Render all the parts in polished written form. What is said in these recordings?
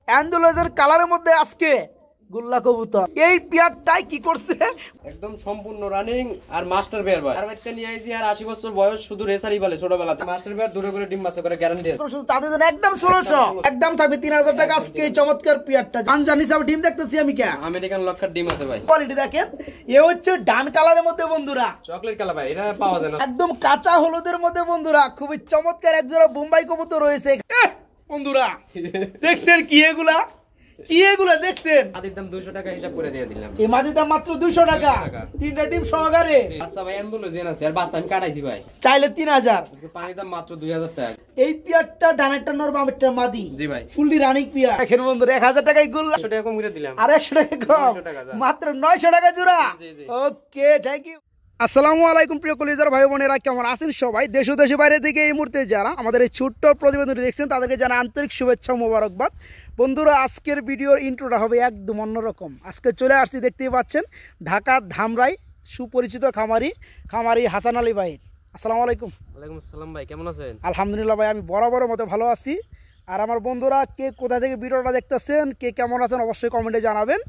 অ্যান্ডোলজের কালারের মধ্যে আজকে গুল্লা কবুতর এই পেয়ারটাই কি করছে একদম সম্পূর্ণ রানিং আর মাস্টার বেয়ার ভাই। আর বাচ্চা নিয়ে আইছি আর 80 বছর বয়স, শুধু রেসারই বলে ছোটবেলাতে। মাস্টার বেয়ার দূরে করে ডিম বাচ্চা করে গ্যারান্টি আছে। শুধু তাদের জন্য একদম 1600 একদম থাকবে 3000 টাকা আজকে এই চমৎকার পেয়ারটা। জান হিসাবে ডিম দেখতেছি আমি কে আমেরিকান লক্ষার ডিম আছে ভাই। কোয়ালিটি দেখেন, এ হচ্ছে ডান কালারের মধ্যে বন্ধুরা, চকলেট কালার ভাই, এটা পাওয়া যায় না। একদম কাঁচা হলুদের মধ্যে বন্ধুরা, খুবই চমৎকার একজোড়া বোম্বাই কবুতর রয়েছে বন্ধুরা। দেখছেন কি এগুলা, কি এগুলা দেখছেন? মাদির দাম 200 টাকা হিসাব করে দিয়ে দিলাম। এই মাদির দাম মাত্র 200 টাকা, তিনটা ডিম সহকারে। বাচ্চা ভাই অ্যান্ডোলজিয়ান আছে, আর বাচ্চা আমি কাটাইছি ভাই। চাইলে 3000। আজকে পানির দাম মাত্র 2000 টাকা। এই পিয়ারটা ডানেরটা নর বামেরটা মাদি। জি ভাই, ফুললি রানিং পিয়ার। দেখেন বন্ধুরা 1000 টাকায় গুল্লা, 100 টাকা কম করে দিলাম। আর 100 টাকা কম, মাত্র 900 টাকা জোড়া। ওকে, থ্যাংক ইউ। আসসালামু আলাইকুম প্রিয় কলিজার ভাই বোনেরা, কেমন আছেন সবাই? দেশ ও দেশের বাইরে থেকে এই মুহূর্তে যারা আমাদের এই ছোট্ট প্রতিবেদনটি দেখছেন তাদেরকে জানা আন্তরিক শুভেচ্ছা ও মোবারকবাদ। বন্ধুরা, আজকের ভিডিওর ইন্ট্রোটা হবে একদম অন্যরকম। আজকে চলে আসছি, দেখতেই পাচ্ছেন, ঢাকার ধামরাই সুপরিচিত খামারি হাসান আলী ভাই। আসসালামু আলাইকুম। ওয়ালাইকুম আসসালাম ভাই, কেমন আছেন? আলহামদুলিল্লাহ ভাই, আমি বরাবরের মতো ভালো আছি। আর আমার বন্ধুরা কে কোথা থেকে ভিডিওটা দেখতেছেন, কে কেমন আছেন, অবশ্যই কমেন্টে জানাবেন।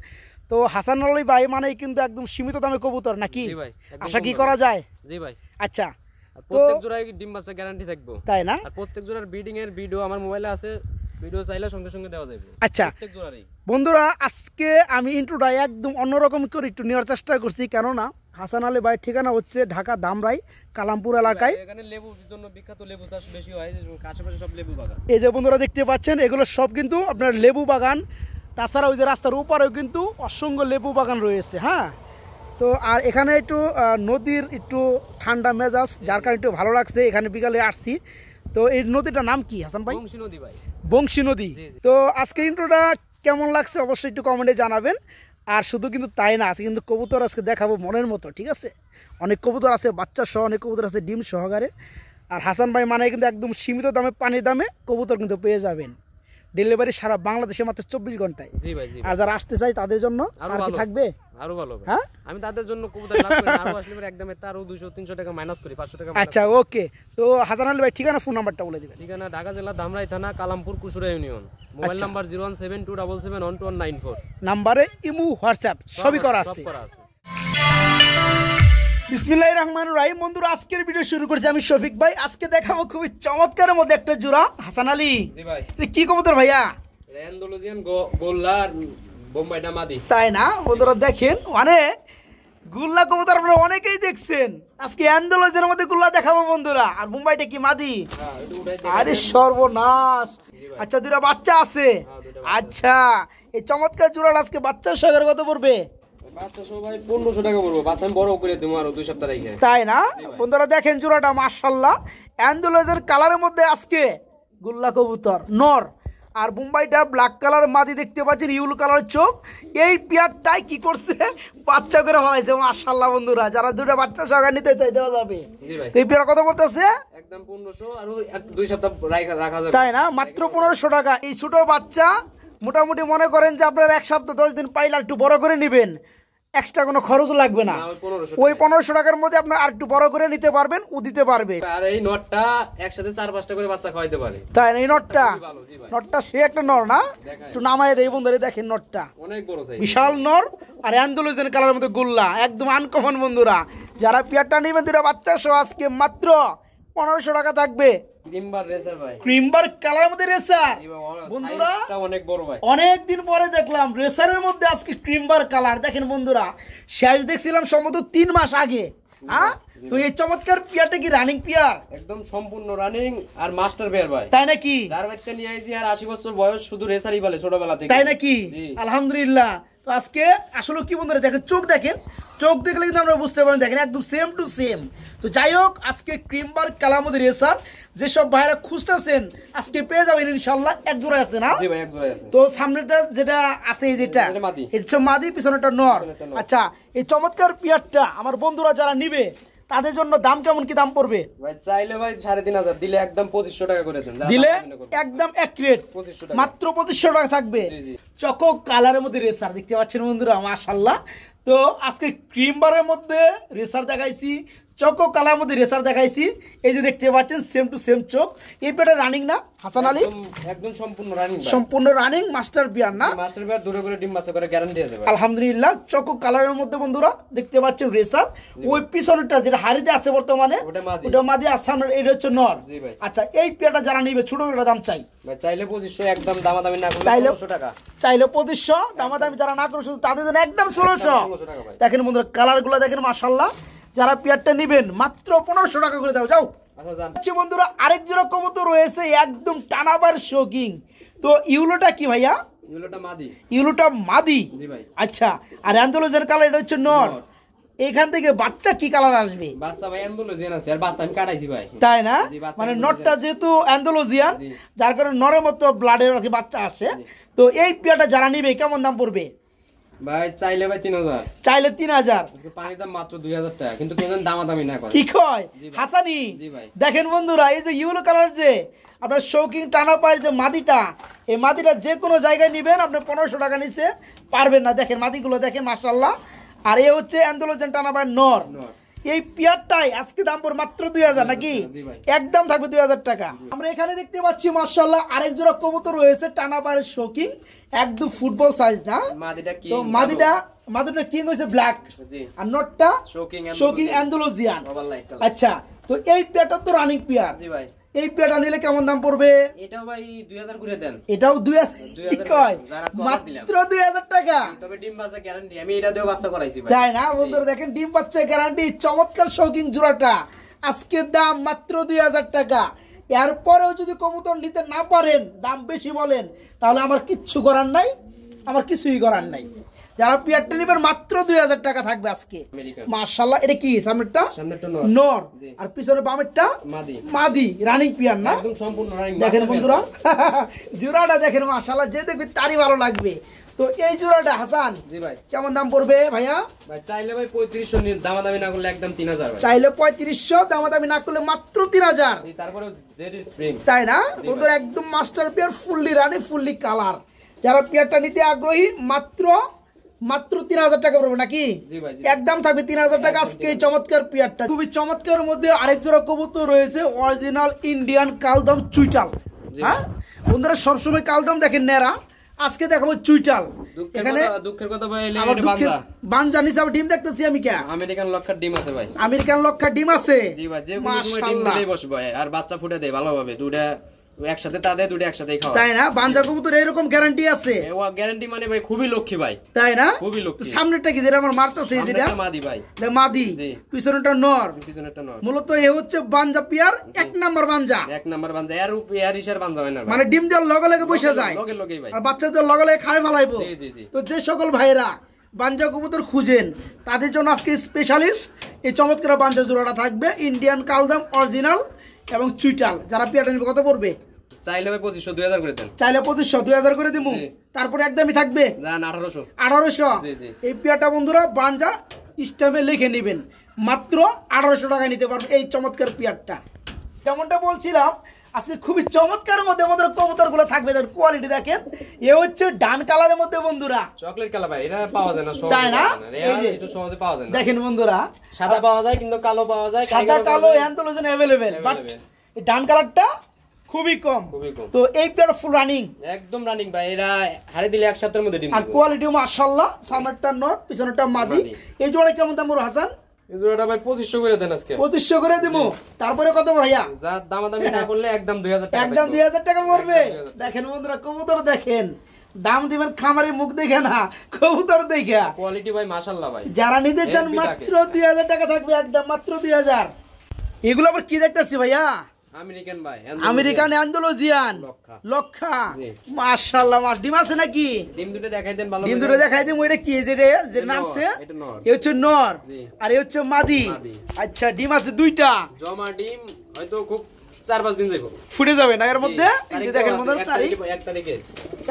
তো হাসান আলী ভাই মানেই কিন্তু একদম সীমিত দামে কবুতর নাকি? জি ভাই, আশা কি করা যায়? জি ভাই। আচ্ছা, প্রত্যেক জোড়ায় ডিম বাচ্চা গ্যারান্টি থাকবো, তাই না? আর প্রত্যেক জোড়ার ব্রিডিং এর ভিডিও আমার মোবাইলে আছে, ভিডিও চাইলে সঙ্গে সঙ্গে দেওয়া যাবে। আচ্ছা প্রত্যেক জোড়ারই। বন্ধুরা, আজকে আমি ইন্ট্রোটা একদম অন্যরকম করে একটু নেওয়ার চেষ্টা করছি, কেননা হাসান আলী ভাইয়ের ঠিকানা হচ্ছে ঢাকা ধামরাই কালামপুর এলাকায়। এখানে লেবুর জন্য বিখ্যাত, লেবু চাষ বেশি হয়, আশেপাশে সব লেবু বাগান। এই যে বন্ধুরা দেখতে পাচ্ছেন, এগুলো সব কিন্তু আপনার লেবু বাগান। তাছাড়া ওই যে রাস্তার উপরেও কিন্তু অসংখ্য লেবু বাগান রয়েছে। হ্যাঁ, তো আর এখানে একটু নদীর একটু ঠান্ডা মেজাজ, যার কারণে একটু ভালো লাগছে। এখানে বিকালে আসছি। তো এই নদীটার নাম কি হাসান ভাই? বংশী নদী ভাই। বংশী নদী। তো আজকে ইন্ট্রোটা কেমন লাগছে অবশ্যই একটু কমেন্টে জানাবেন। আর শুধু কিন্তু তাই না, আজকে কিন্তু কবুতর আজকে দেখাবো মনের মতো, ঠিক আছে? অনেক কবুতর আছে বাচ্চা সহ, অনেক কবুতর আছে ডিম সহকারে। আর হাসান ভাই মানে কিন্তু একদম সীমিত দামে, পানির দামে কবুতর কিন্তু পেয়ে যাবেন। ডেলিভারি সারা বাংলাদেশে মাত্র 24 ঘন্টায়। জি ভাই, জি। আর যারা আসতে চায় তাদের জন্য আর কি থাকবে? আরো ভালো। হ্যাঁ, আমি তাদের জন্য কবুতর লাভ করি, আরো আসলে পরে একদম তারও 200-300 টাকা মাইনাস করি, 500 টাকা। আচ্ছা, ওকে। তো হাসান আলী ভাই ঠিকানা, ফোন নাম্বারটা বলে দিবেন। ঠিকানা ঢাকা জেলা ধামরাই থানা, Kalampur Kushura union. Mobile number 01727771114 নাম্বারে ইমু, হোয়াটসঅ্যাপ সবই করা আছে। বিসমিল্লাহির রহমানির রহিম। বন্ধুরা, আজকের ভিডিও শুরু করছি আমি শফিক ভাই। আজকে দেখাবো খুবই চমৎকারের মধ্যে একটা জোড়া। হাসান আলী, জি ভাই। কি কবুতর ভাইয়া? অ্যান্ডালুজিয়ান গোল্লা আর বোম্বাইটা মাদি। তাই না বন্ধুরা? দেখেন, মানে গুল্লা কবুতর আপনারা অনেকেই দেখছেন, আজকে অ্যান্ডালুজিয়ানের মধ্যে গুল্লা দেখাবো বন্ধুরা। আর বোম্বাইটা কি মাদি? আরে সর্বনাশ। আচ্ছা, দুটা বাচ্চা আছে। আচ্ছা, এই চমৎকার জোড়াটা আজকে বাচ্চার সহকারে কত পড়বে? বাচ্চা সব ভাই 1500 টাকা পড়বে। বাচ্চা আমি বড় করে দেবো আরো 2 সপ্তাহ রেখে। তাই না বন্ধুরা? দেখেন জোড়াটা মাশাআল্লাহ, অ্যান্ডালুজিয়ান কালারের মধ্যে আজকে গুল্লা কবুতর নর, আর বোম্বাইটা ব্ল্যাক কালার মাদি দেখতে পাচ্ছেন, ইউলো কালার চোখ। এই পেয়ারটাই কি করছে, বাচ্চা করে ফলাইছে মাশাআল্লাহ। বন্ধুরা, যারা দুটো বাচ্চা সহকারে নিতে চাই দেওয়া যাবে। এই পেয়ার কত পড়তেছে? একদম 1500, আর 2 সপ্তাহ রাখা যাবে। তাই না? মাত্র 1500 টাকা। এই ছোট বাচ্চা মোটামুটি মনে করেন যে আপনার 1 সপ্তাহ 10 দিন পাইলে একটু বড় করে নেবেন, এক্সট্রা কোনো খরচ লাগবে না। ওই 1500 টাকার মধ্যে আপনি আর একটু বড় করে নিতে পারবেন, ও দিতে পারবে। আর এই নটটা একসাথে 4-5টা করে বাচ্চা খাওয়াইতে পারে। তাই না? এই নটটা সে একটা নর না? একটু নামায় দেয় বন্ধুরা, দেখেন নটটা অনেক বড় সাইজ, বিশাল বিশাল নর। আর অ্যান্ডালুজিয়ান কালারের মধ্যে গুল্লা, একদম আনকমন বন্ধুরা। যারা পেয়ারটা নেবেন দুটা বাচ্চা সহ আজকে মাত্র 1500 টাকা থাকবে। ক্রিমবার রেসার ভাই, ক্রিমবার কালারের মধ্যে রেসার বন্ধুরা, অনেক বড় ভাই। অনেক দিন পরে দেখলাম রেসারের মধ্যে আজকে ক্রিমবার কালার। দেখেন বন্ধুরা, শেষ দেখছিলাম সম্ভবত 3 মাস আগে। হ্যাঁ, তো এই চমৎকার পিয়ারটা কি রানিং পিয়ার? একদম সম্পূর্ণ রানিং আর মাস্টার বেয়ার ভাই। তাই নাকি? যার বাচ্চা নিয়ে আইছি আর 80 বছর বয়স, শুধু রেসারই বলে ছোটবেলা থেকে। তাই নাকি? আলহামদুলিল্লাহ। তো আজকে আসলে কি বন্ধুরা, দেখেন চোখ, দেখেন চোখ দেখলে কিন্তু আমরা বুঝতে পারি, দেখেন একদম সেম টু সেম। তো যাই হোক, আজকে ক্রিমবার কালার মধ্যে রেসার যেসব ভাইরা খুঁজতেছেন আজকে পেয়ে যাবেন ইনশাল্লাহ। এক জোড়া আছে না? জি ভাই, এক জোড়া আছে। তো সামনেটা যেটা আছে, যেটা এটা মাদি, পিছনেটা নর। আচ্ছা, এই চমৎকার পিয়ারটা আমার বন্ধুরা যারা নিবে তাদের জন্য দাম কেমন কি দাম পড়বে ভাই? চাইলে ভাই 3500, দিলে একদম 2500 টাকা করে দেন। দিলে একদম অ্যাকুরেট মাত্র 2500 টাকা থাকবে। চকো কালারের মধ্যে রেসার দেখতে পাচ্ছেন বন্ধুরা, মাশাআল্লাহ। তো আজকে ক্রিম বারের মধ্যে রেসার দেখাইছি, চকো কালার মধ্যে রেসার দেখাইছি। এই যে দেখতে পাচ্ছেন সেম টু সেম চোখ। এই পেটে রানিং না হাসান আলী? একদম সম্পূর্ণ রানিং, সম্পূর্ণ রানিং মাস্টার বিয়ার না? মাস্টার বিয়ার দূরে করে ডিম বাচ্চা করে গ্যারান্টি আছে ভাই। আলহামদুলিল্লাহ চকো কালারের মধ্যে বন্ধুরা দেখতে পাচ্ছেন রেসার। ওই পিছনেরটা যেটা হাড়িতে আছে বর্তমানে ওটা মাদি, আর সামনে এটা হচ্ছে নর। আচ্ছা এই পেয়ারটা যারা নিবে ছোট পেয়ারটা দাম চাই ভাই চাইলে 2500, একদম দামাদামি না করলে চাইলে 1600 টাকা। চাইলে 2500, দামাদামি যারা না করে শুধু তাদের জন্য একদম 1600 টাকা ভাই। দেখেন বন্ধুরা কালারগুলো দেখেন মাশাআল্লাহ। যারা পেয়ারটা নেবেন মাত্র 1500 টাকা করে দাও যাও। আচ্ছা জান আচ্ছা বন্ধুরা আরেক জোড়া কবুতর রয়েছে একদম টানাবার শোকিং। তো ইউলোটা কি ভাইয়া? ইউলোটা মাদি। ইউলোটা মাদি, জি ভাই। আচ্ছা আর অ্যান্ডালুজিয়ান কালার এটা হচ্ছে নর। এখান থেকে বাচ্চা কি কালার আসবে? বাচ্চা ভাই অ্যান্ডালুজিয়ান আছে, আর বাচ্চা আমি কাটাইছি ভাই। তাই না? জি, বাচ্চা মানে অ্যান্ডালুজিয়ান। নটটা যেহেতু অ্যান্ডালুজিয়ান জি। যার কারণে নরের মতো ব্লাডের আর কি বাচ্চা আসে। তো এই পেয়ারটা যারা নিবে কেমন দাম পড়বে? ভাই চাইলে ভাই 3000, চাইলে 3000। আজকে পানির দাম মাত্র 2000 টাকা, কিন্তু কেউ যেন দামাদামি না করে। কি কয় জি ভাই। হাসানি? জি ভাই। দেখেন বন্ধুরা এই যে ইউলো কালার যে আপনার শৌকিং টানা পায়ের যে মাদিটা, এই মাদিটা যে কোনো জায়গায় নিবেন আপনি 1500 টাকা নিচে পারবেন না। দেখেন মাদিগুলো দেখেন মাশাআল্লাহ। আর এ হচ্ছে অ্যান্ডালুজিয়ান টানা পায়ের নর। নর। এই পেয়ারটাই আজকে দাম পড়ে মাত্র 2000 নাকি? জি ভাই। একদম থাকবে 2000 টাকা। আমরা এখানে দেখতে পাচ্ছি মাশাআল্লাহ আরেক জোড়া কবুতর রয়েছে টানা পায়ের শৌকিং, একদম ফুটবল সাইজ না? মাদিটা কি? তো মাদিটা কিং হইছে ব্ল্যাক, জি। আর নটটা shocking Andalusian. Over light colour. আচ্ছা তো এই পেয়ারটা তো রানিং পেয়ার। জি ভাই। এই পেয়ারটা নিলে কেমন দাম পড়বে? এটাও ভাই 2000 করে দেন। এটাও 2000। কি কয়? যারা আজকে order দিলাম। মাত্র 2000 টাকা। তবে ডিম বাচ্চা গ্যারান্টি, আমি এটা দিয়েও বাচ্চা করাইছি ভাই। তাই না বন্ধুরা? দেখেন ডিম পাচ্ছে গ্যারান্টি, চমৎকার শৌকিং জোড়াটা আজকের দাম মাত্র 2000 টাকা। এরপরেও যদি কবুতর নিতে না পারেন, দাম বেশি বলেন, তাহলে আমার কিচ্ছু করার নাই, আমার কিছুই করার নাই। যারা পেয়ারটা নেবেন মাত্র 2000 টাকা থাকবে আজকে। মাশাআল্লাহ। এটা কি সামনেরটা? সামনেরটা নর, জি। আর পিছনে বামেরটা মাদি। মাদি রানিং পেয়ার না? একদম সম্পূর্ণ রানিং। দেখেন বন্ধুরা জোড়াটা দেখেন মাশাআল্লাহ, যে দেখবে তারই ভালো লাগবে। তো এই জোড়াটা হাসান জি ভাই। কেমন দাম পড়বে ভাইয়া? ভাই চাইলে ভাই 3500 নিন, দামাদামি না করলে একদম 3000 ভাই। চাইলে 3500, দামাদামি না করলে মাত্র 3000। জি, তারপরে জেড স্প্রিং। তাই না বন্ধুরা? একদম মাস্টার পেয়ার, ফুললি রানি, ফুললি কালার। যারা পেয়ারটা নিতে আগ্রহী মাত্র 3000 টাকা পড়বে নাকি? জি ভাই, জি। একদম থাকবে 3000 টাকা আজকে এই চমৎকার পেয়ারটা। খুবই চমৎকার মধ্যে আরেক জোড়া কবুতর রয়েছে অরিজিনাল ইন্ডিয়ান কালদম চুইটাল। হ্যাঁ বন্ধুরা সবসময় কালদম দেখেন নেরা, আজকে দেখাবো চুইটাল। এখানে দুঃখের কথা ভাই, আবার এটা বান্দা। বানজা হিসাবে ডিম দেখতেছি আমি। কে? আমেরিকান লক্ষার ডিম আছে ভাই। আমেরিকান লক্ষা ডিম আছে? জি ভাই, যে কোনো সময় ডিম দিলেই বসবে ভাই, আর বাচ্চা ফুটে দেয় ভালোভাবে। দুইটা একসাথে তাদের, দুইটা একসাথেই খাওয়া। তাই না? বানজা কবুতর এরকম গ্যারান্টি আছে? গ্যারান্টি মানে ভাই খুবই লক্ষ্মী ভাই। তাই না? খুবই লক্ষ্মী। সামনেরটা কি যেটা আমার মারতেছে যেটা? সামনেরটা মাদি ভাই। এটা মাদি, জি। পিছনেরটা নর। পিছনেরটা নর। মূলত এ হচ্ছে বানজা পিয়ার, এক নাম্বার বানজা। এক নাম্বার বান্দা, এর ইশার বান্দা হয় না ভাই। মানে ডিম দেওয়ার লগে লগে বসে যায়, লগে লগেই ভাই। আর বাচ্চাদের লগে লগে খাই ফেলাইবো। জি জি জি। তো যে সকল ভাইরা বানজা কবুতর খুঁজেন তাদের জন্য আজকে স্পেশালিস্ট এই চমৎকার বানজা জোড়াটা থাকবে, ইন্ডিয়ান কালদম অরিজিনাল এবং চুইটাল। যারা পিয়ারটা নিবে কত পড়বে? চাইলে ভাই 2500, 2000 করে দেন। চাইলে 2500, 2000 করে দিমু। জি। তারপরে একদমই থাকবে জান 1800। 1800। জি, জি। এই পেয়ারটা বন্ধুরা বানজা স্ট্যাম্পে লিখে নেবেন, মাত্র 1800 টাকায় নিতে পারবেন এই চমৎকার পেয়ারটা। যেমনটা বলছিলাম আজকে খুবই চমৎকার মধ্যে আমাদের কবুতর গুলো থাকবে। কোয়ালিটি দেখেন, এ হচ্ছে ডান কালারের মধ্যে বন্ধুরা, চকলেট কালার ভাই, এটা পাওয়া যায় না সহজে। তাই না? এই যে একটু সহজে পাওয়া যায় না। দেখেন বন্ধুরা সাদা পাওয়া যায়, কিন্তু কালো পাওয়া যায়। সাদা কালো অ্যান্থোলজিন अवेलेबल, বাট এই ডান কালারটা খুবই কম। খুবই কম। তো এই পেয়ার ফুল রানিং, একদম রানিং ভাই। এরা হারে দিলে এক সপ্তাহের মধ্যে ডিম আর দিবে। কোয়ালিটিও মাশাআল্লাহ। সামনেরটা নট, পিছনেরটা মাদি। এই জোড়া কেমন দাম বড় হাসান? এই জোড়াটা ভাই 2500 করে দেন আজকে। 2500 করে দিমু। তারপরে কত ভাইয়া? যা দামাদামি না করলে একদম 2000 টাকা। একদম 2000 টাকা পড়বে। একদম 2000 টাকা। দেখেন বন্ধুরা কবুতর দেখেন, দাম দিবেন খামারি মুখ দেখে না, কবুতর দেখে। কোয়ালিটি ভাই মাশাআল্লাহ ভাই। যারা নিতে চান হেভি মাত্র 2000 টাকা থাকবে, একদম মাত্র 2000। এগুলো আবার কি দেখতেছি ভাইয়া? আমেরিকান ভাই, আমেরিকান অ্যান্ডালুজিয়ান লক্ষা। জি। মাশাআল্লাহ, মাস ডিম আছে নাকি? ডিম দুটো দেখাই দেন ভালো। ডিম দুটো দেখাই দিই। ওইটা কি যে নামছে? এটা নর। এ হচ্ছে নর, জি। আর এ হচ্ছে মাদি। মাদি। আচ্ছা ডিম আছে দুইটা, জমা ডিম হয়তো খুব 4-5 দিন যাইবো। ফুটে যাবে না এর মধ্যে। জি। এই যে দেখেন বন্ধুরা, তারিখ 1 তারিখে।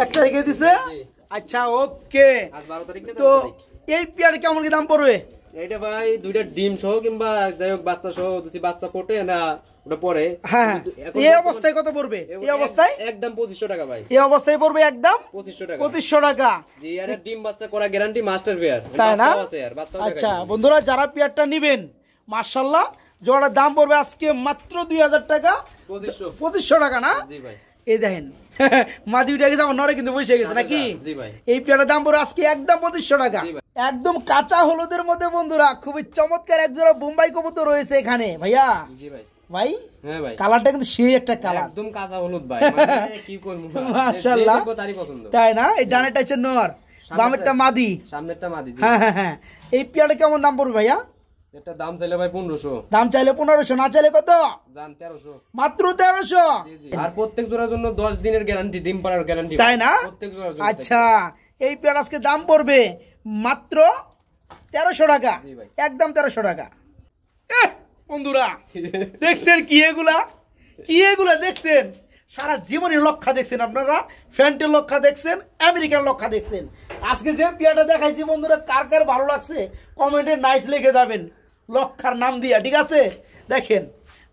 1 তারিখে দিছে। জি। আচ্ছা ওকে। আজ 12 তারিখ না? তো 13 তারিখ। এই পেয়ার কেমন কি দাম পড়বে? এইটা ভাই দুইটা ডিম সহ কিংবা যাই হোক বাচ্চা সহ, যদি বাচ্চা ফোটে না ওটা পরে। হ্যাঁ এই অবস্থায় কত পড়বে? এই অবস্থায় একদম 2500 টাকা ভাই। এই অবস্থায় পড়বে একদম 2500 টাকা। 2500 টাকা। জি আর ডিম বাচ্চা করা গ্যারান্টি মাস্টার পেয়ার। তাই না? বাচ্চা আচ্ছা বন্ধুরা যারা পেয়ারটা নেবেন মাশাআল্লাহ জোড়ার দাম পড়বে আজকে মাত্র 2000 টাকা। 2500 টাকা না? জি ভাই। এই দেখেন মাদি উঠে গেছে আমার নরে কিন্তু বসে গেছে নাকি? জি ভাই। এই পেয়ারটার দাম পড়বে আজকে একদম 2500 টাকা। একদম কাঁচা হলুদের মধ্যে বন্ধুরা খুবই চমৎকার এক জোড়া বোম্বাই কবুতর রয়েছে এখানে ভাইয়া। জি ভাই। ভাই হ্যাঁ ভাই কালারটা কিন্তু সেই একটা কালার, একদম কাঁচা হলুদ ভাই, মানে কি করব মাশাআল্লাহ তারই পছন্দ। তাই না? এই ডানেরটা হচ্ছে নর, বামেরটা মাদি, সামনেরটা মাদি। হ্যাঁ হ্যাঁ হ্যাঁ। এই পেয়ারটা কেমন দাম পড়বে ভাইয়া? এটা দাম চাইলে ভাই 1500। দাম চাইলে 1500, না চাইলে কত? জান 1300। মাত্র 1300। আর প্রত্যেক জোড়ার জন্য 10 দিনের গ্যারান্টি, ডিম পাড়ার গ্যারান্টি। তাই না? প্রত্যেক জোড়ার জন্য। আচ্ছা এই পেয়ার আজকে দাম পড়বে মাত্র 1300 টাকা, একদম 1300 টাকা। বন্ধুরা দেখছেন কি এগুলা, কি এগুলা দেখছেন? সারা জীবনের লক্ষা দেখছেন আপনারা, ফ্যান্টের লক্ষা দেখছেন, আমেরিকান লক্ষা দেখছেন। আজকে যে পেয়ারটা দেখাইছি বন্ধুরা কার কার ভালো লাগছে কমেন্টে নাইস লিখে যাবেন লক্ষার নাম দিয়া, ঠিক আছে? দেখেন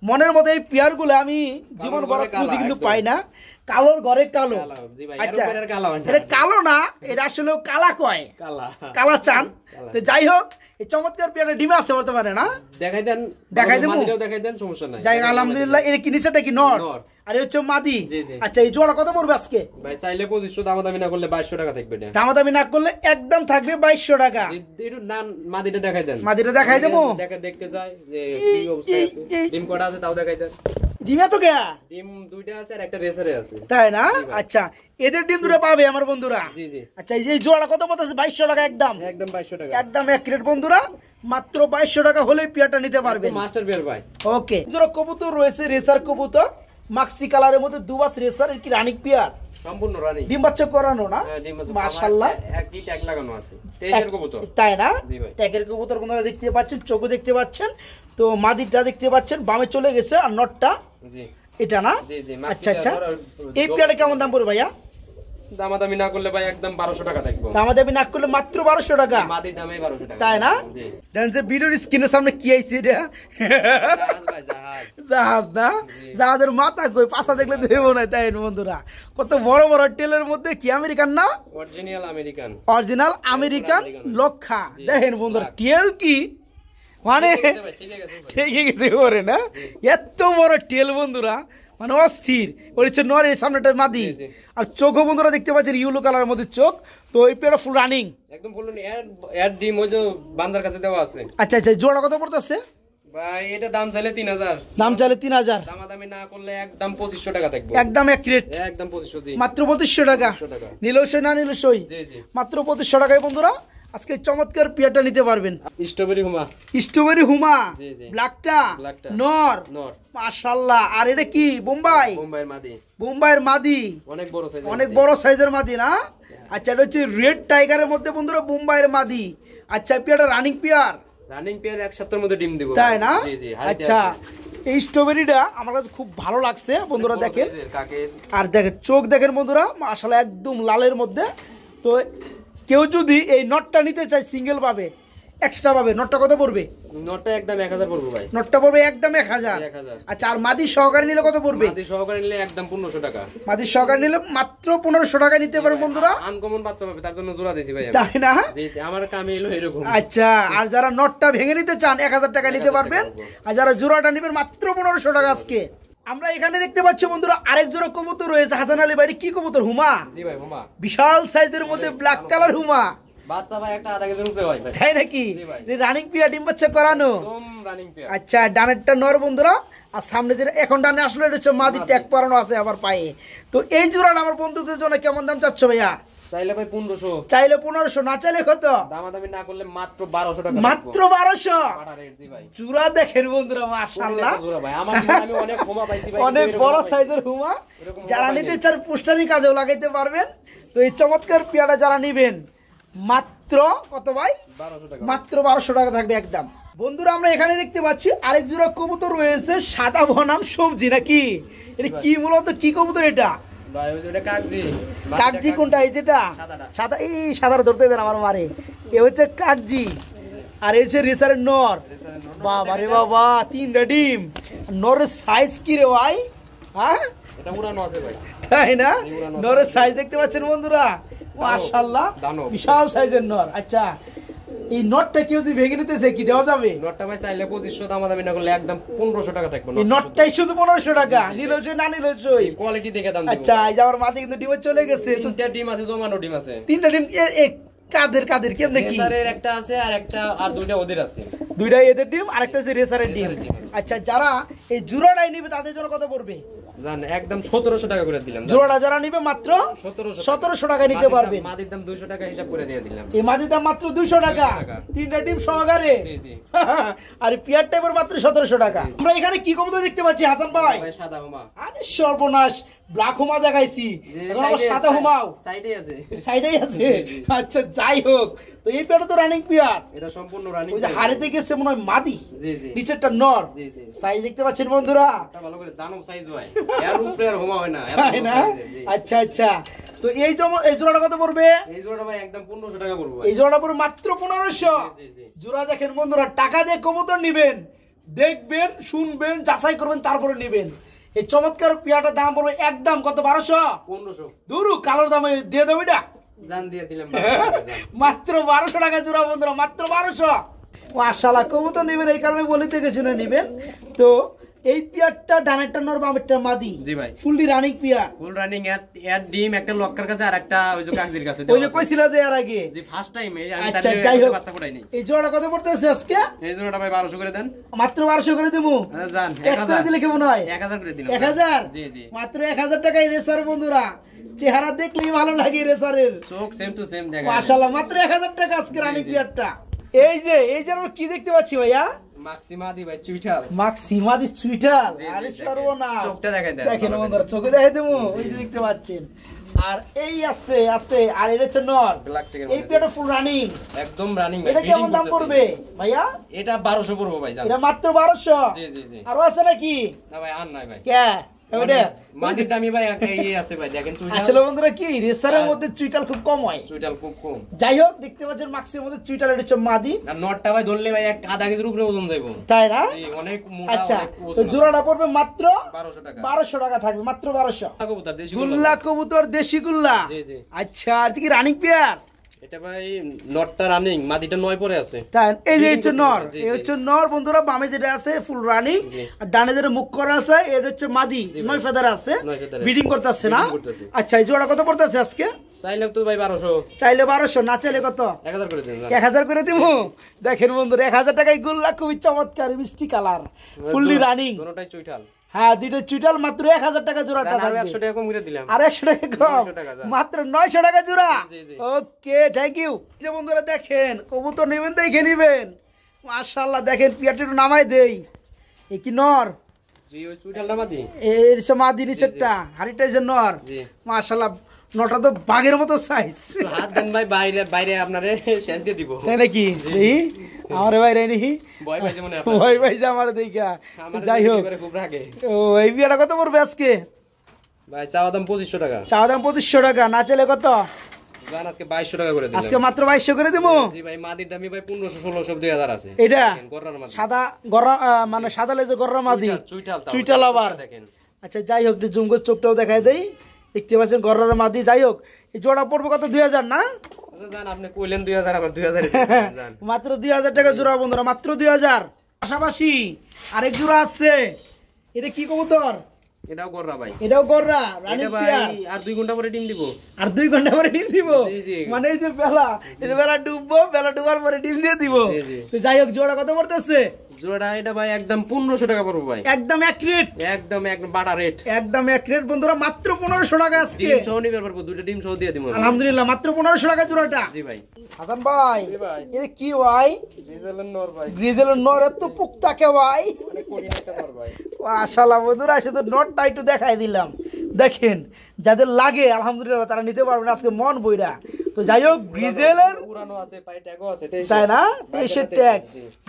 মনের মতো এই পেয়ারগুলো আমি জীবন বড় খুঁজি কিন্তু পাই না। কালোর ঘরে কালো। আচ্ছা এটা কালো না, এটা আসলে কালা কয়, কালা চান। তো যাই হোক এই চমৎকার পেয়ারটা ডিমে আছে বর্তমানে না? দেখাই দেন, দেখাই দেন, দেখাই দেন, সমস্যা নাই। যাই আলহামদুলিল্লাহ। এর কি নিচেটা কি নর আর হচ্ছে মাদি? আচ্ছা এই জোড়া কত পড়বে আজকে ভাই? চাইলে 2500, দামাদামি না করলে 2200 টাকা থাকবে। না দামাদামি না করলে একদম থাকবে 2200 টাকা। একটু মাদিটা দেখাই দেন। মাদিটা দেখাই দেবো, দেখতে চাই যে কি অবস্থা আছে, ডিম কটা আছে তাও দেখাই দেন। ডিমে তো কে ডিম দুইটা আছে আর একটা রেসারে আছে। তাই না? আচ্ছা এদের ডিম দুটো পাবে আমার বন্ধুরা। জি জি। আচ্ছা এই জোড়া কত পড়তেছে? 2200 টাকা একদম, একদম 2200 টাকা, একদম এক রেট বন্ধুরা। মাত্র 2200 টাকা হলেই পেয়ারটা নিতে পারবেন। মাস্টার পেয়ার ভাই। ওকে জোড়া কবুতর রয়েছে, রেসার কবুতর, মাক্সি কালারের মধ্যে দুবাস রেসার। এর কি রানিক পেয়ার? সম্পূর্ণ রানি, ডিম বাচ্চা করানো না? মাশাআল্লাহ একই ট্যাগ লাগানো আছে, তেজের কবুতর। তাই না? জি ভাই। ট্যাগের কবুতর বন্ধুরা দেখতে পাচ্ছেন, চোখও দেখতে পাচ্ছেন। তো মাদিটা দেখতে পাচ্ছেন বামে চলে গেছে, আর নটটা জি এটা না? জি জি। আচ্ছা আচ্ছা এই পেয়ারটা কেমন দাম পড়বে ভাইয়া? দামাদামি না করলে ভাই একদম 1200 টাকা থাকবে। দামাদামি না করলে মাত্র 1200 টাকা। মাদির দামই 1200 টাকা। তাই না? জি। দেন যে ভিডিওর স্ক্রিনের সামনে কি আইছে এটা? জাহাজ ভাই, জাহাজ। জাহাজ না? জাহাজের মাথা কই, পাছা দেখলে দেবো না। তাই বন্ধুরা কত বড় বড় টেলের মধ্যে কি আমেরিকান না? অরিজিনাল আমেরিকান, অরিজিনাল আমেরিকান লক্ষা। দেখেন বন্ধুরা টেল কি মানে ঠিক গেছে ওরে না? এত বড় টেল বন্ধুরা, মানে অস্থির। ওর হচ্ছে নরের সামনেটা মাদি, আর চোখও বন্ধুরা দেখতে পাচ্ছেন ইয়েলো কালারের মধ্যে চোখ। তো এই পেয়ারটা ফুল রানিং একদম ফুল এর ডিম ওই যে বান্দার কাছে দেওয়া আছে। আচ্ছা আচ্ছা জোড়া কত পড়তেছে ভাই? এটা দাম চাইলে 3000, দাম চাইলে 3000, দামাদামি না করলে একদম 2500 টাকা থাকবে, একদম এক রেট, একদম 2500। জি মাত্র 2500 টাকা। নিলসই না নিলসই? জি জি। মাত্র 2500 টাকায় বন্ধুরা আজকে চমৎকার পেয়ারটা নিতে পারবেন। স্ট্রবেরি হুমা, স্ট্রবেরি হুমা, জি জি। ব্ল্যাকটা নর, মাশাআল্লাহ। আর এটা কি বোম্বাই? বোম্বাইয়ের মাদি, বোম্বাইয়ের মাদি, অনেক বড় সাইজ, অনেক বড় সাইজের মাদি না? আচ্ছা এটা হচ্ছে রেড টাইগারের মধ্যে বন্ধুরা বোম্বাইয়ের মাদি। আচ্ছা পেয়ারটা রানিং পেয়ার? রানিং পেয়ার, এক সপ্তাহের মধ্যে ডিম দিব। তাই না? জি জি। আচ্ছা এই স্ট্রবেরিটা আমার কাছে খুব ভালো লাগছে বন্ধুরা। দেখেন আর দেখেন চোখ দেখেন বন্ধুরা, মাশাআল্লাহ একদম লালের মধ্যে। তো কেউ যদি এই নটটা নিতে চায় সিঙ্গেল পাবে, এক্সট্রা পাবে। নটটা কত পড়বে? নটটা একদম 1000 পড়বে ভাই। নটটা পড়বে একদম 1000। আচ্ছা আর মাদি সহকারে নিলে কত পড়বে? মাদি সহকারে নিলে একদম 1500 টাকা। মাদি সহকারে নিলে মাত্র 1500 টাকা নিতে পারবেন বন্ধুরা। আনকমন বাচ্চা পাবে, তার জন্য জোড়া দিয়েছি ভাই। তাই না? জি আমার কামে এলো এরকম। আচ্ছা আর যারা নটটা ভেঙে নিতে চান 1000 টাকা নিতে পারবেন, আর যারা জোড়াটা নেবেন মাত্র 1500 টাকা আজকে। আমরা এখানে দেখতে পাচ্ছি বন্ধুরা আরেক জোড়া কবুতর রয়েছে হাসান আলী ভাই। কি কবুতর? হুমা? জি ভাই হুমা, বিশাল সাইজের মধ্যে ব্ল্যাক কালার হুমা। বাচ্চা ভাই একটা আধা কেজির উপরে ভাই। তাই নাকি? রানিং পিয়া, ডিম বাচ্চা করানো? একদম রানিং পিয়া। আচ্ছা ডানেরটা নর বন্ধুরা, আর সামনে যেটা এখন ডানে আসলে এটা হচ্ছে মাদি, ট্যাগ পরানো আছে আবার পায়ে। তো এই জোড়াটা আমার বন্ধুদের জন্য কেমন দাম চাচ্ছ ভাইয়া? চাইলে ভাই 1500, চাইলে 1500, না চাইলে কত? দামাদামি না করলে মাত্র 1200 টাকা। মাত্র 1200? জি ভাই। জোড়া দেখেন বন্ধুরা মাশাআল্লাহ, জোড়া ভাই। আমার জীবনে আমি অনেক হুমা পাইছি ভাই, অনেক বড় সাইজের হুমা। যারা নিতে চান পোস্টারি কাজেও লাগাইতে পারবেন। তো এই চমৎকার পেয়ারা যারা নেবেন মাত্র কত ভাই? 1200 টাকা, মাত্র 1200 টাকা থাকবে একদম। বন্ধুরা আমরা এখানে দেখতে পাচ্ছি আরেক জোড়া কবুতর রয়েছে, সাদা বনাম সবজি নাকি? এটা কি মূলত কি কবুতর এটা ভাই? ওটা কাকজি। কাকজি কোনটা? এই যেটা সাদা, এই সাদাটা ধরতে দেন আমার মারে। এ হচ্ছে কাকজি। আর এই যে রেসারের নর, বাবা রে বাবা, 3টা ডিম। নরের সাইজ কি রে ভাই? হ্যাঁ এটা উড়ানো আছে ভাই, তাই না? নরের সাইজ দেখতে পাচ্ছেন বন্ধুরা, মাশাআল্লাহ বিশাল সাইজের নর। আচ্ছা এই নটটা কেউ যদি ভেঙে নিতেছে কি দেওয়া যাবে? নটটা ভাই চাইলে 2500 দাম দামি না করলে একদম 1500 টাকা থাকবে। এই নটটাই শুধু 1500 টাকা, নিলজয় না নিলজয় কোয়ালিটি দেখে দাম দিব। আচ্ছা এই যে আমার মাঝে কিন্তু ডিমে চলে গেছে, 3টা ডিম আছে, জমানো ডিম আছে। 3টা ডিম কাদের কাদের কেমনে কি? রেসারের একটা আছে আর 2টা ওদের আছে। 2টাই এদের ডিম, আরেকটা হচ্ছে রেসারের ডিম। আচ্ছা যারা এই জোড়াটাই নিবে তাদের জন্য কত পড়বে জান? একদম 1700 টাকা করে দিলাম। জোড়াটা যারা নিবে মাত্র 1700 টাকা নিতে পারবেন। মাদির দাম 200 টাকা হিসাব করে দিয়ে দিলাম। এই মাদির দাম মাত্র 200 টাকা, 3টা ডিম সহকারে। জি জি। আর পিয়ার টাইপের মাত্র 1700 টাকা। আমরা এখানে কি কবুতর দেখতে পাচ্ছি হাসান ভাই? ভাই সাদা হুমা। আরে সর্বনাশ, ব্ল্যাক হুমা দেখাইছি, এখন আবার সাদা হুমাও সাইডে আছে। সাইডেই আছে। আচ্ছা যাই হোক, তো এই পেয়ারটা তো রানিং পেয়ার, এটা সম্পূর্ণ রানিং। ওই যে হাড়িতে গেছে মনে হয় মাদি, জি জি, নিচেরটা নর। জি জি, সাইজ দেখতে পাচ্ছেন বন্ধুরা, এটা ভালো করে দানব সাইজ ভাই, এর উপরে আর হুমা হয় না, তাই না? আচ্ছা আচ্ছা, তো এই জোড়াটা কত পড়বে? এই জোড়াটা ভাই একদম 1500 টাকা পড়বে ভাই। এই জোড়াটা পড়বে মাত্র 1500। জি জি, জোড়া দেখেন বন্ধুরা, টাকা দিয়ে কবুতর নিবেন, দেখবেন শুনবেন যাচাই করবেন তারপরে নিবেন। এই চমৎকার পেয়ারটার দাম পড়বে একদম কত? 1200 1500। দুরু কালোর দামে দিয়ে দেবো এটা, জান দিয়ে দিলাম মাত্র 1200 টাকা জোড়া বন্ধুরা, মাত্র 1200। মাশাআল্লাহ, কবুতর নেবেন এই কারণে বলিতে গেছি না নিবেন। তো এই পিয়ারটা ডানেরটা নর বামেরটা মাদি। জি ভাই, fully running peer, full running. এর ডিম একটা লক্কার কাছে আর একটা ওই যে কাকজির কাছে ওই যে কইছিলা যে এর আগে। জি ফার্স্ট টাইম আমি আচ্ছা যাই হোক, বাচ্চা পড়াইনি। এই জোড়াটা কত পড়তেছে আজকে? এই জোড়াটা ভাই 1200 করে দেন। মাত্র 1200 করে দেবো। জান 1000 দিলে কেমন হয়? 1000 করে দিলাম। 1000? জি জি, মাত্র 1000 টাকায় রেসার বন্ধুরা, চেহারা দেখলেই ভালো লাগে রেসারের। চোখ সেম টু সেম দেখা। মাশাআল্লাহ, মাত্র 1000 টাকা আজকে রানিং পিয়ারটা। এই যে আমরা কি দেখতে পাচ্ছি ভাইয়া? মাক্সিমাদি ভাই চুইঠাল। মাক্সিমাদি চুইঠাল। আরে সর্বনাশ, চোখটা দেখাই দেন, দেখেন বন্ধুরা, চোখে দেখাই দেবো, ওই যে দেখতে পাচ্ছেন। আর এই আস্তে আস্তে, আর এটা হচ্ছে নর। ব্ল্যাক চিকেন এই পিয়ারটা ফুল রানিং, একদম রানিং। এটা কেমন দাম পড়বে ভাইয়া? এটা 1200 পড়বে ভাই জান। এটা মাত্র 1200? জি জি জি। আর আছে নাকি? না ভাই আর নাই ভাই। কে ওটা মাদির দামি ভাই এই আছে ভাই, দেখেন চুইঠাল। আসলে বন্ধুরা কি রেসারের মধ্যে চুইটাল খুব কম হয়, চুইঠাল খুব কম। যাই হোক দেখতে পাচ্ছেন মাক্সির মধ্যে চুইটাল, এটা হচ্ছে মাদি। আর নটটা ভাই ধরলে ভাই এক আধা কেজির উপরে ওজন যাইবো, তাই না? জি অনেক মোটা। আচ্ছা, তো জোড়াটা পড়বে মাত্র 1200 টাকা। 1200 টাকা থাকবে, মাত্র 1200। কবুতর দেশি গুল্লা কবুতর, দেশি গুল্লা। জি জি। আচ্ছা, আর কি রানিং পেয়ার? এটা ভাই নটটা রানিং, মাদিটা 9 পরে আছে। তাই এই যে হচ্ছে নর, এই হচ্ছে নর বন্ধুরা, বামে যেটা আছে ফুল রানিং, আর ডানে যেটা মুখ করা আছে এটা হচ্ছে মাদি, 9 ফেদার আছে, ব্রিডিং করতেছে না? আচ্ছা, এই জোড়া কত পড়তেছে আজকে? চাইলে তো ভাই 1200, চাইলে 1200, না চাইলে কত? 1000 করে দেন। 1000 করে দিব। দেখেন বন্ধুরা, 1000 টাকায় গুল্লা, খুবই চমৎকার মিষ্টি কালার, ফুললি রানিং। দুটোটাই চুইঠাল। হ্যাঁ, দুটো চুইটাল, মাত্র 1000 টাকা জোড়াটা আর থাকবে। 100 টাকা কম করে দিলাম। আর 100 টাকা কম, মাত্র 900 টাকা জোড়া। ওকে, থ্যাংক ইউ। যে বন্ধুরা দেখেন, কবুতর নেবেন দেখে নিবেন। মাশাআল্লাহ, দেখেন পিয়ারটা একটু নামাই দেই। এই কি নর? জি, ওই চুইঠালটা মাদি। এর সে মাদি, নিচেরটা হাড়িটা যে নর। জি, মাশাআল্লাহ, নটা তো বাঘের মতো সাইজ। হাত দেন ভাই, বাইরে বাইরে আপনারে শেষ দিয়ে দিব। তাই নাকি? আমারে বাইরে নাকি ভয় পাইছে মনে হয়, ভয় পাইছে আমার দেখা। যাই হোক, খুব রাগে। ও এই বিয়াটা কত পড়বে আজকে ভাই? চাওয়া দাম 2500 টাকা। চাওয়া দাম 2500 টাকা, না চাইলে কত? জান আজকে 2200 টাকা করে দিলাম। আজকে মাত্র 2200 করে দেবো। জি ভাই, মাদির দামি ভাই 1500 1600 2000 আছে। এটা গররার মাদি, সাদা গররা, মানে সাদা লেজে গররা মাদি, চুইঠাল। চুইটাল আবার দেখেন। আচ্ছা যাই হোক, জুমগো চোখটাও দেখাই দেই, দেখতে পাচ্ছেন গররার মাদি। যাই হোক, এই জোড়া পড়বে কত? 2000 না? আচ্ছা জান, আপনি কইলেন 2000, আবার 2000 জান। মাত্র 2000 টাকা জোড়া বন্ধুরা, মাত্র 2000। পাশাপাশি আরেক জোড়া আছে, এটা কি কবুতর? এটাও গররা ভাই। এটাও গররা, রানিং এটা ভাই পেয়ার। আর 2 ঘন্টা পরে ডিম দিব। আর 2 ঘন্টা পরে ডিম দিব? জি জি। মানে এই যে বেলা, এই যে বেলা ডুববো, বেলা ডুবার পরে ডিম দিয়ে দিব। জি জি। তো যাই হোক, জোড়া কত পড়তেছে? জোড়া এটা ভাই একদম 1500 টাকা পড়বে ভাই। একদম এক রেট, একদম বাটা রেট, একদম এক রেট বন্ধুরা, মাত্র 1500 টাকা আজকে। ডিম সহ নিবে পারবো, দুটো ডিম সহ দিয়ে দিব। আলহামদুলিল্লাহ, মাত্র 1500 টাকা জোড়াটা। জি ভাই। হাসান ভাই, জি ভাই। এটা কি ভাই? গ্রিজেলের নর ভাই। গ্রিজেলের নর, এত পুক্তা কে ভাই? অনেক কোটি একটা নর ভাই। মাশাআল্লাহ বন্ধুরা, শুধু নটটা একটু দেখাই দিলাম। দেখেন, যাদের লাগে আলহামদুলিল্লাহ তারা নিতে পারবেন আজকে মন বইরা। তো যাই হোক, গ্রিজেলের পুরানো আছে, পাই ট্যাগও আছে, তাই না? 23 ট্যাগ।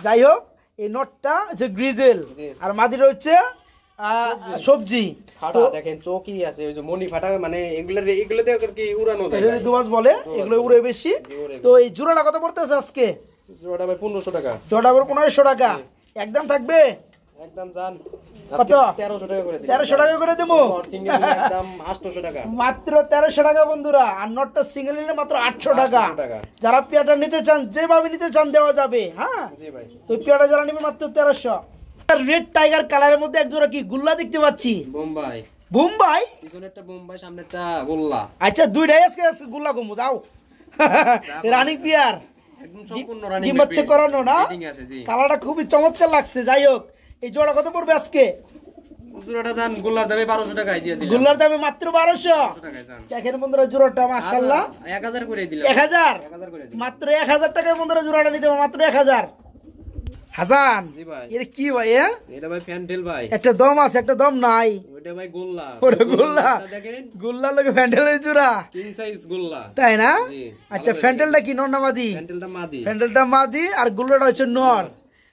যাই হোক, এই নটটা হচ্ছে গ্রিজেল, আর মাদিটা হচ্ছে সবজি। ফাটা দেখেন, চোখই আছে, ওই যে মনি ফাটা, মানে এগুলোতে কি উড়ানো যায়? এটা দুবাস বলে, এগুলো উড়ে বেশি। তো এই জোড়াটা কত পড়তেছে আজকে? জোড়াটা ভাই 1500 টাকা। জোড়া করে 1500 টাকা একদম থাকবে। একদম জান কত? 1300 টাকা করে দিই। 1300 টাকা করে দেবো। সিঙ্গেল নিলে একদম 800 টাকা। মাত্র 1300 টাকা বন্ধুরা। আর নটটা সিঙ্গেল নিলে মাত্র 800 টাকা। 800 টাকা। যারা পেয়ারটা নিতে চান যেভাবে নিতে চান দেওয়া যাবে। হ্যাঁ জি ভাই। তো পেয়ারটা যারা নেবে মাত্র 1300। রেড টাইগার কালারের মধ্যে এক জোড়া কি গুল্লা দেখতে পাচ্ছি। বোম্বাই। বোম্বাই পিছনেরটা বোম্বাই, সামনেরটা গোল্লা। আচ্ছা দুইটাই আজকে গুল্লা কমু যাও। রানিং পেয়ার একদম সম্পূর্ণ রানিং। ডিম বাচ্চা করানো না? ঠিক আছে জি। কালারটা খুবই চমৎকার লাগছে। যাই হোক এই জোড়া কত পড়বে আজকে? জোড়াটা দাম গোল্লার দামে 1200 টাকায় দিয়ে দিলাম। গুল্লার দামে মাত্র 1200 টাকায় জান। দেখেন বন্ধুরা জোড়াটা মাশাআল্লাহ 1000 করে দিলাম। 1000 1000 করে দিলাম। মাত্র 1000 টাকায় বন্ধুরা জোড়াটা নিতে হবে মাত্র 1000। হাসান জি ভাই। এটা কি ভাই? এটা ভাই ফ্যান্টেল ভাই। একটা দম আছে একটা দম নাই। ওইটা ভাই গোল্লা। ওটা গোল্লা। দেখেন গুল্লার লগে ফ্যান্ডেলের জোড়া কিং সাইজ গোল্লা। তাই না? জি। আচ্ছা ফ্যান্ডেলটা কি নর না মাদি? ফ্যান্টেলটা মাদি। ফ্যান্ডেলটা মাদি আর গুল্লাটা হচ্ছে নর।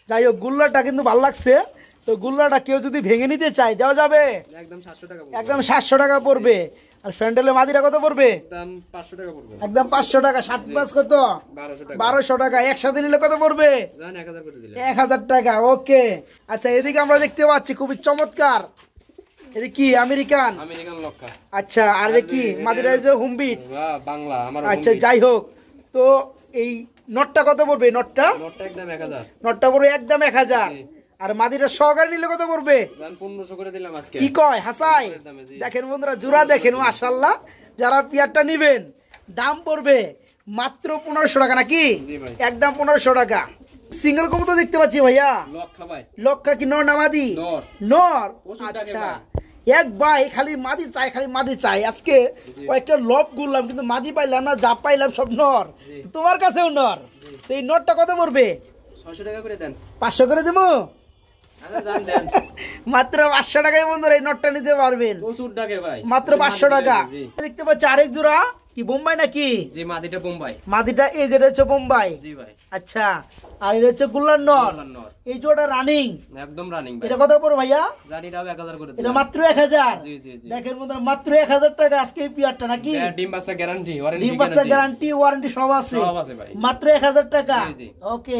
যাই হোক গুল্লাটা কিন্তু ভালো লাগছে। তো গুল্লাটা কেউ যদি ভেঙে নিতে চায় দেওয়া যাবে? একদম 700 টাকা। একদম 700 টাকা পড়বে। আর ফ্যান্ডেলের মাদিটা কত পড়বে? একদম 500 টাকা পড়বে। একদম 500 টাকা। 7 পাঁচ কত? 1200 টাকা। 1200 টাকা। একসাথে নিলে কত পড়বে? জান 1000 করে দিলাম। 1000 টাকা। ওকে আচ্ছা এদিকে আমরা দেখতে পাচ্ছি খুবই চমৎকার। এটা কি আমেরিকান? আমেরিকান লক্কা। আচ্ছা আর এটা কি মাদিরা যে হুমবিট? বাহ বাংলা আমার। আচ্ছা যাই হোক তো এই নটটা কত পড়বে? নটটা নোটটা একদম 1000। নটটা পড়বে একদম 1000। জি। আর মাদিরা সহকারে নিলে কত পড়বে? জান 1500 করে দিলাম আজকে। কি কয় হাসাই? জি। দেখেন বন্ধুরা জোড়া দেখেন মাশাআল্লাহ। যারা পেয়ারটা নিবেন দাম পড়বে মাত্র 1500 টাকা নাকি? জি ভাই। একদম 1500 টাকা। সিঙ্গেল কবুতর দেখতে পাচ্ছি ভাইয়া। লক্কা ভাই। লক্কা কি নর না মাদি? নর। নর। প্রচুর টাকা আচ্ছা ভাই। এক ভাই খালি মাদি চাই খালি মাদি চাই। আজকে কয়েকটা লব গুললাম কিন্তু মাদি পাইলাম না, যা পাইলাম সব নর। তোমার কাছেও নর। তো এই নরটা কত পড়বে? 600 টাকা করে দেন। 500 করে দেবো। আচ্ছা জান দেন। মাত্র 500 টাকায় বন্ধুরা এই নটটা নিতে পারবেন। প্রচুর টাকা ভাই। মাত্র 500 টাকা। জি। দেখতে পাচ্ছি আরেক জোড়া কি বোম্বাই নাকি? জি মাদিটা বোম্বাই। মাদিটা এই যেটা হচ্ছে বোম্বাই। জি ভাই। আচ্ছা আর এটা হচ্ছে গুল্লার নর। গোল্লার নর। এই জোড়া রানিং। একদম রানিং ভাই। এটা কত পড়বে ভাইয়া? জানি এটাও 1000 করে এটা দিলাম। মাত্র 1000। জি জি জি। দেখেন বন্ধুরা মাত্র 1000 টাকা আজকে এই পেয়ারটা নাকি? ডিম বাচ্চা গ্যারান্টি, ওয়ারেন্টি ডিম বাচ্চা গ্যারান্টি ওয়ারেন্টি সব আছে। সব আছে ভাই। মাত্র 1000 টাকা। জি, জি। ওকে।